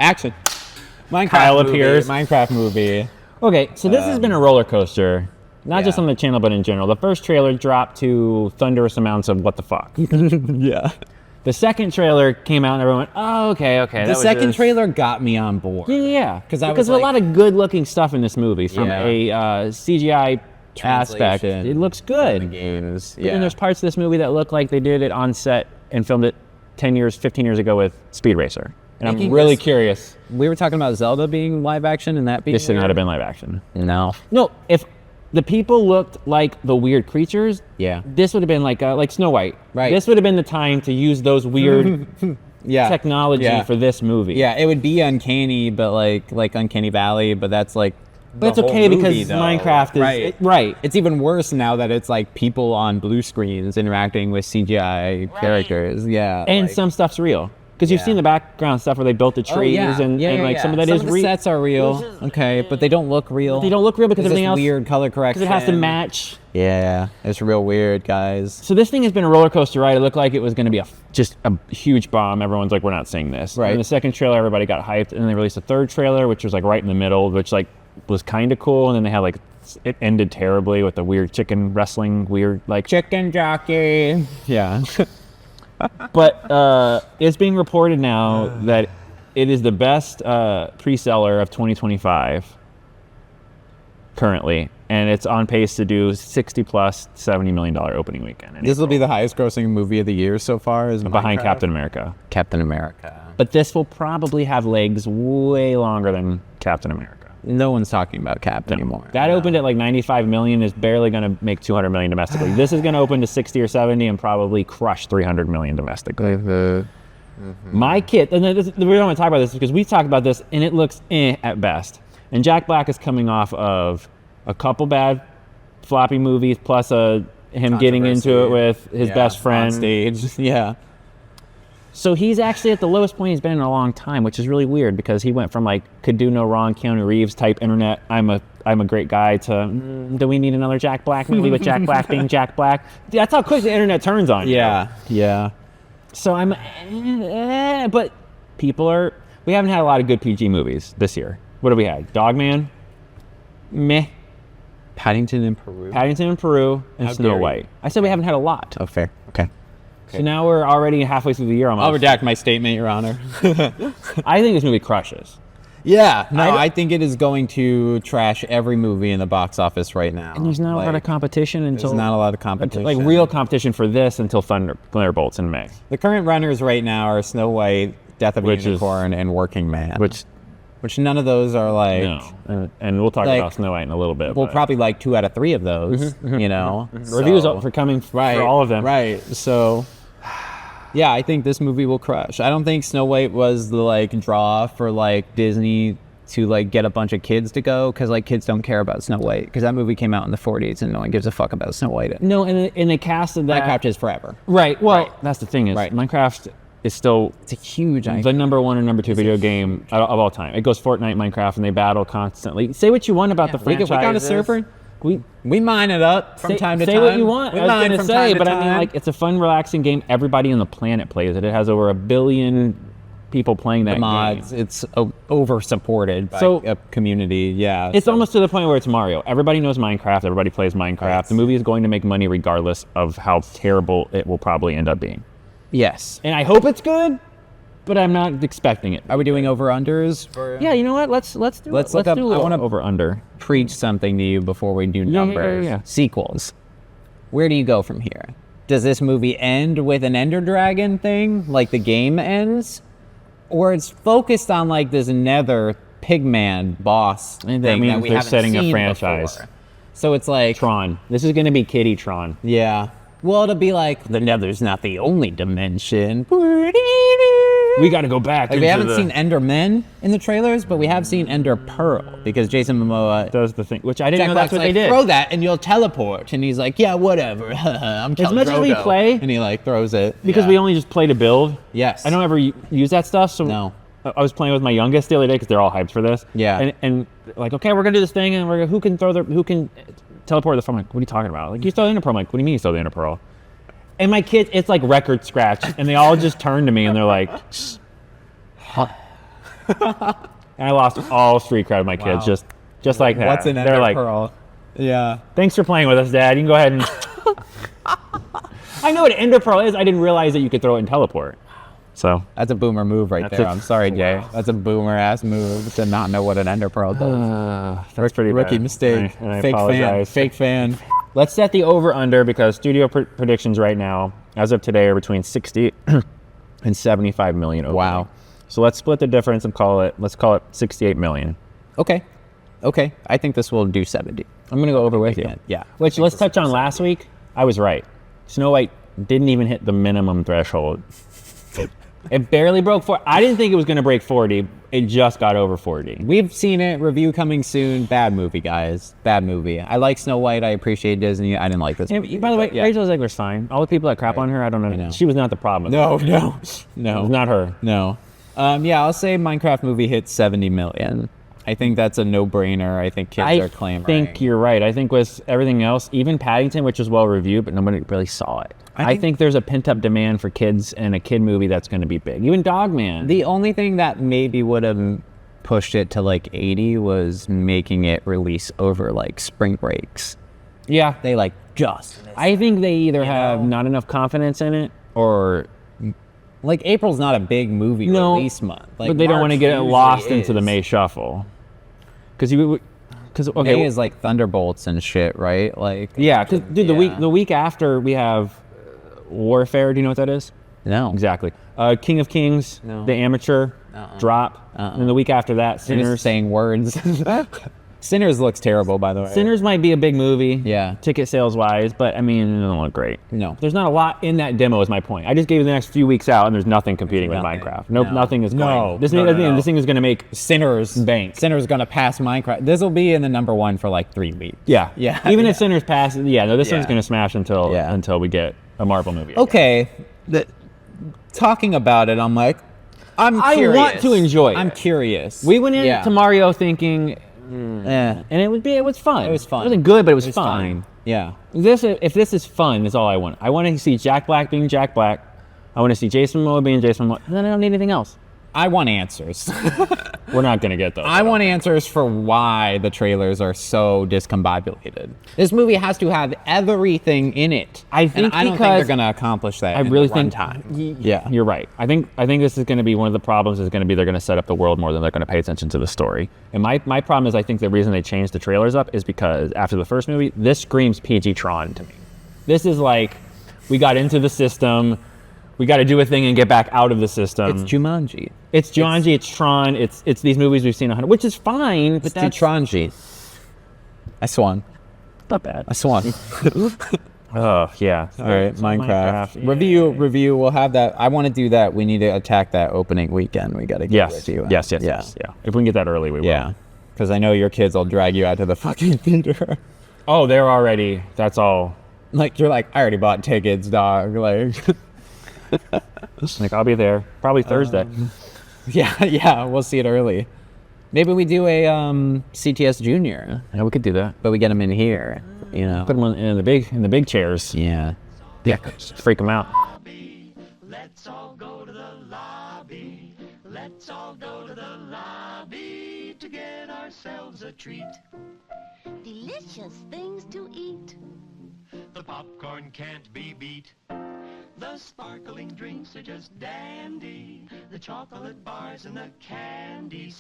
Action. Kyle appears. Minecraft movie. Okay, so this has been a roller coaster. Not just on the channel, but in general. The first trailer dropped to thunderous amounts of what the fuck. Yeah. The second trailer came out and everyone went, oh, okay. The second trailer got me on board. Yeah. Because there's a lot of good-looking stuff in this movie from a CGI aspect. It looks good. The games. But then there's parts of this movie that look like they did it on set and filmed it 10 years, 15 years ago with Speed Racer. And I'm really curious. We were talking about Zelda being live action and that being This should not have been live action. No. No, if the people looked like the weird creatures, this would have been like Snow White. Right. This would have been the time to use those weird technology for this movie. Yeah, it would be uncanny, but like Uncanny Valley, but that's like But it's okay because Minecraft is... Right. It's even worse now that it's like people on blue screens interacting with CGI characters. Yeah. And some stuff's real. Because you've seen the background stuff where they built the trees and like some of that is real. Some of the sets are real, but they don't look real. They don't look real because everything else... weird color correction. Because it has to match. Yeah, it's real weird, guys. So this thing has been a roller coaster ride. It looked like it was going to be just a huge bomb. Everyone's like, we're not seeing this. Right. And the second trailer, everybody got hyped. And then they released a third trailer, which was like right in the middle, which like was kind of cool. And then they had like... It ended terribly with the weird chicken wrestling, weird like... Chicken jockey. Yeah. But it's being reported now that it is the best pre-seller of 2025 currently, and it's on pace to do 60 plus $70 million opening weekend. This will be the highest grossing movie of the year so far, is behind Minecraft? Captain America. Captain America. But this will probably have legs way longer than Captain America. No one's talking about Cap anymore. That opened at like 95 million, is barely going to make 200 million domestically. This is going to open to 60 or 70 and probably crush 300 million domestically. My kid, and the reason I want to talk about this is because we talked about this and it looks at best. And Jack Black is coming off of a couple bad floppy movies plus him getting into it with his best friend. On stage. Yeah. So he's actually at the lowest point he's been in a long time, which is really weird because he went from like could do no wrong Keanu Reeves type internet, I'm a great guy, to do we need another Jack Black movie with Jack Black being Jack Black? That's how quick the internet turns on you. Yeah. So but we haven't had a lot of good PG movies this year. What have we had? Dogman? Meh. Paddington in Peru. And Snow White. I said we haven't had a lot. Oh, fair. Okay. So now we're already halfway through the year almost. I'll redact my statement, Your Honor. I think this movie crushes. Yeah, no, I think it is going to trash every movie in the box office right now. And there's not a lot of competition until... There's not a lot of competition. Like real competition for this until Thunderbolts in May. The current runners right now are Snow White, Death of a Unicorn, and Working Man. Which none of those are like... No. And we'll talk about Snow White in a little bit. We'll probably like 2 out of 3 of those, you know? Reviews for coming for all of them. Right, so... Yeah, I think this movie will crush. I don't think Snow White was the like draw for like Disney to like get a bunch of kids to go, because like kids don't care about Snow White, because that movie came out in the 40s and no one gives a fuck about Snow White. No, and the cast of that... Minecraft is forever. Right, well, that's the thing is Minecraft is still... It's a huge... The number 1 or number 2 video game of all time. It goes Fortnite, Minecraft, and they battle constantly. Say what you want about the franchises. We got a server. We mine it up from time to time. Say what you want. I was going to say, but I mean, like, it's a fun, relaxing game. Everybody on the planet plays it. It has over 1 billion people playing that mods. game. It's over-supported by a community, It's almost to the point where it's Mario. Everybody knows Minecraft. Everybody plays Minecraft. Right. The movie is going to make money regardless of how terrible it will probably end up being. Yes. And I hope it's good, but I'm not expecting it. Are we doing over-unders? Yeah, you know what? Let's do it. Let's look up. I want to over-under. Preach something to you before we do numbers. Yeah. Sequels. Where do you go from here? Does this movie end with an Ender Dragon thing, like the game ends? Or it's focused on like this nether pigman boss thing that we haven't setting seen a franchise. Before. So it's like... Tron. This is going to be Kitty Tron. Yeah. Well, it'll be like, the nether's not the only dimension. We got to go back. Like, we haven't seen Endermen in the trailers, but we have seen Ender Pearl, because Jason Momoa does the thing, which I didn't know that's what like, they did. Throw that and you'll teleport, and he's like, yeah, whatever. I'm as much as we play, and he like throws it because we only just play to build. Yes, I don't ever use that stuff. So no, I was playing with my youngest the other day because they're all hyped for this. Yeah, and like, okay, we're gonna do this thing, and who can teleport the phone? I'm like, what are you talking about? Like, you throw the Ender Pearl. I'm like, what do you mean you throw the Ender Pearl? And my kids, it's like record scratch, and they all just turn to me and they're like, And I lost all street cred with my kids, Wow. just like that. What's an They're ender like, pearl? Yeah. thanks for playing with us, Dad. You can go ahead and. I know what an ender pearl is. I didn't realize that you could throw it and teleport. So That's a boomer move right That's there. a- I'm sorry, Jay. That's a boomer ass move to not know what an ender pearl does. that's pretty Rookie bad. mistake. And I Fake fan. apologize. Fake fan. Let's set the over/under because studio predictions right now, as of today, are between 60 and 75 million. Opening. Wow. So let's split the difference and let's call it 68 million. Okay. Okay. I think this will do 70. I'm gonna go over with you. Yeah. Which let's touch on last week. I was right. Snow White didn't even hit the minimum threshold. It barely broke 40. I didn't think it was going to break 40. It just got over 40. We've seen it. Review coming soon. Bad movie, guys. Bad movie. I like Snow White. I appreciate Disney. I didn't like this movie. By the way, but yeah. Rachel Zegler's fine. All the people that crap on her, I don't know. know. She was not the problem. No. It was not her. No. Yeah, I'll say Minecraft movie hit 70 million. I think that's a no-brainer. I think kids are clamoring. I think you're right. I think with everything else, even Paddington, which was well reviewed, but nobody really saw it. I think there's a pent-up demand for kids and a kid movie that's going to be big. Even Dogman. The only thing that maybe would have pushed it to like 80 was making it release over like spring breaks. Yeah. They like just. I think they either have not enough confidence in it or... Like April's not a big movie release month. Like, but they don't want to March get it usually lost into the is. May shuffle. Because May is like Thunderbolts and shit, right? Like yeah, because dude, the week after we have Warfare. Do you know what that is? No. Exactly. King of Kings, No. The Amateur, Drop, and then the week after that, You're just Sinners. saying words. Sinners looks terrible, by the way. Sinners might be a big movie, Yeah. ticket sales wise, but I mean, it doesn't look great. No. There's not a lot in that demo. Is my point. I just gave you the next few weeks out, and there's nothing competing with Nothing. Minecraft. No. Nothing is No. going. This, No, no, no. this thing is going to make Sinners bank. Sinners gonna pass Minecraft. This will be in the number one for like 3 weeks. Yeah, Yeah. Even Yeah. if Sinners passes, this one's Yeah. going to smash until we get a Marvel movie. again. Okay. Talking about it, I'm like, I curious. want to enjoy it. I'm curious. We went into Mario thinking, and it was fun. It was fun. It wasn't good, but it was It's fun. fine. Yeah. If this is fun, that's all I want. I want to see Jack Black being Jack Black. I want to see Jason Momoa being Jason Momoa. And then I don't need anything else. I want answers. We're not going to get those. I want answers for why the trailers are so discombobulated. This movie has to have everything in it. I think I don't think because- they're going to accomplish that. I in really the think runtime. Yeah, you're right. I think this is going to be one of the problems. Is going to be they're going to set up the world more than they're going to pay attention to the story. And my problem is I think the reason they changed the trailers up is because after the first movie, this screams PG Tron to me. This is like we got into the system, we got to do a thing and get back out of the system. It's Jumanji. It's Jumanji, it's Tron, it's these movies we've seen 100, which is fine, but It's that's Tronji. I swan. not bad. I swan. Oh yeah. All right, So Minecraft. yeah. Review. We'll have that. I want to do that. We need to attack that opening weekend. We got to get Yes. with you. Yes. Yeah. Yeah. If we can get that early, we will. Yeah. Because I know your kids will drag you out to the fucking theater. Oh, they're already. That's all. Like you're like, I already bought tickets, dog. Like, Like I'll be there probably Thursday. yeah. We'll see it early. Maybe we do a CTS Junior, Yeah, we could do that. but we get them in here. You know. Put them in the big chairs. Yeah. Yeah. Just freak them out. Let's all go to the lobby. Let's all go to the lobby to get ourselves a treat. Delicious things to eat. The popcorn can't be beat. The sparkling drinks are just dandy. The chocolate bars and the candy